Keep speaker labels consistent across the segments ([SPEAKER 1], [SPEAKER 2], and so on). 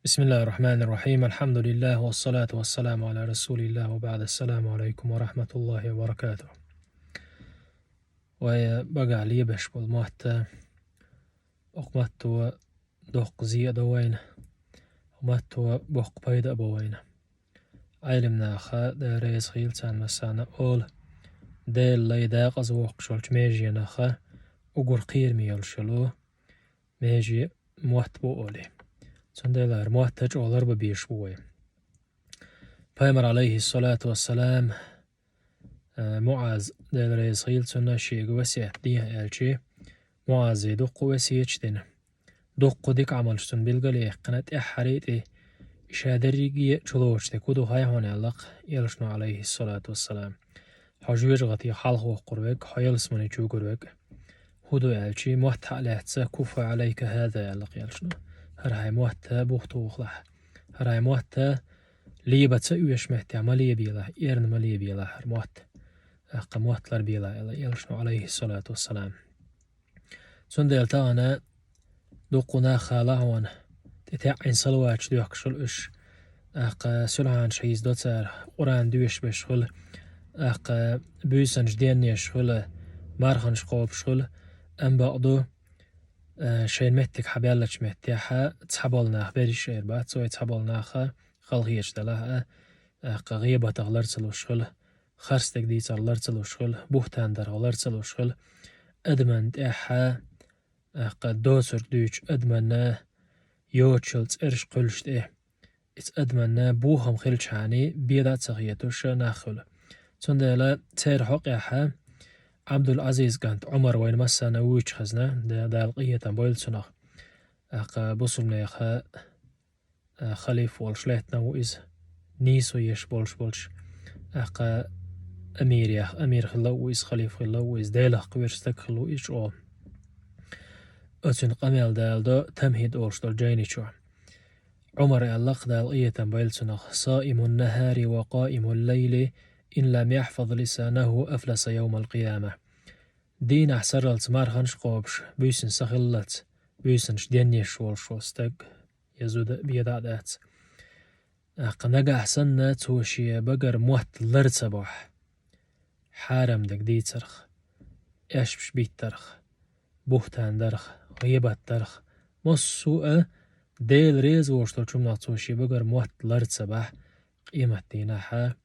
[SPEAKER 1] بسم الله الرحمن الرحيم. الحمد لله والصلاة والسلام على رسول الله وبعد. السلام عليكم ورحمة الله وبركاته. وبقى علي بش بالمات أقمتو دوق زيادة وين أقمتو بوق بيدا بوين علمنا خا داريز خيلتان مسانا أول ديل لي داق أزوق شولش ميجي نخا أقر قير ميال شلو ميجي موات بوولي سندلار مواتج أولر ببيش بوي پیامبر عليه الصلاة والسلام معاذ دل رئيس خيلتنا شيء وسيح ديه الشي معاذ دق وسيج دين دق ديك عملشتن بالقلي قنات حريت شادريجي شلوش تكودو هاي هون علق يلشنا عليه الصلاة والسلام حجوج غتي حلق وقربك حيلس من جوجرك هدو الشي موت على كوفا عليك هذا علق يلشنا هرهاي موت بوختو وخلح هرهاي موت ليبا تسويش مهتي عملية بيلا إيرن مالية بيلا هرموت قموت لر بيلا يلشنو عليه الصلاة والسلام سندل تانا دوقنا خالهون تتعين صلوات دوك شلوش سلعان شيز دوتر قران دوش بشغل بيسنج ديني شغل مارخنش قوب شغل أم بعضو شين مهتك حبيالش مهتيحا تحبالنا خبري شير بات سوي تحبالنا خلقيش دلها غيبة تغلرتلو شغل خرستك دي تغلرتلو شغل بوهتان در غلرتلو شغل أدمن تأحا قد دوسر دوش أدمن يوتشلت إرش قلشت إت أدمن بوهم خلشاني بيدا تغيتوش ناخل تندلا تير حقيحا عبد العزيز كانت عمر وين مسانا ويش خزنا دا القية بويل سنخ بوصلنا يخا خليف والشليتنا وإز نيسو يش بولش أمير خلو وإز خليف خلو وإز ديله قويرستك خلو إيش أو أتن قميل دالدو تمهيد أولش دول جيني شو عمر اللق دال إيه تنبيل سنخ صائم النهار وقائم الليل إن لم يحفظ لسانه أفلس يوم القيامة دين أحسر التمار خنش قوبش بيسن سخلت بيسنش دينيش والشوستك يزود بيدادات قناقا أحسننا توشي بقر موت لرتبوح حارم دك دي ترخ إيش بيت ترخ بوهتان درخ غيبات درخ مصوء ديل ريز وشتو شمنا توشي بقر موت لرتبوح قيمة ديناها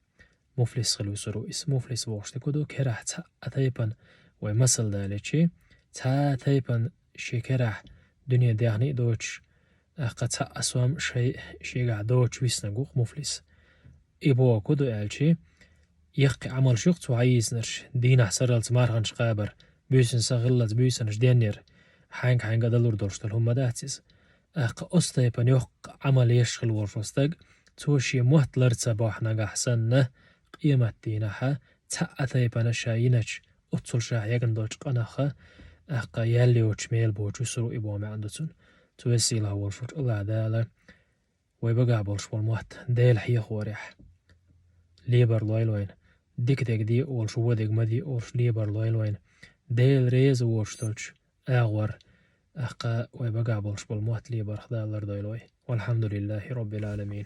[SPEAKER 1] مفلس خلو سرو اسم مفلس وشتكودو كراح تا أتايبن ومثل داليشي تا تايبن شكراح دنيا ديعني دوش قد أسوام شيء قعدوش ويسنقوق مفلس إبوا كودو ألشي يقي عمل شوق وعايز نرش دين أحسر التمارغنش قابر بيسن سغلت بيسنش دينير حانك دلور دورشتل هم داتيز أستيبن يوق عمل يشغل ورشوستق توشي موت لرتباح نقا حسن قيمة دينها تأتيبن شاينش أتصل شاه يقندوش قناخا يالي وشميل بوچو سرو إبوا معندتون توسيلها ورشوش الله دالا ويبقى بولش والموت ديل حي خوريح ليبر لويلوين ديك دي والشو ديك مدي أولش ليبر لويلوين ديل ريز ورشتولش أغور ويبقى بولش والموت ليبر خدالر دويلوي والحمد لله رب العالمين.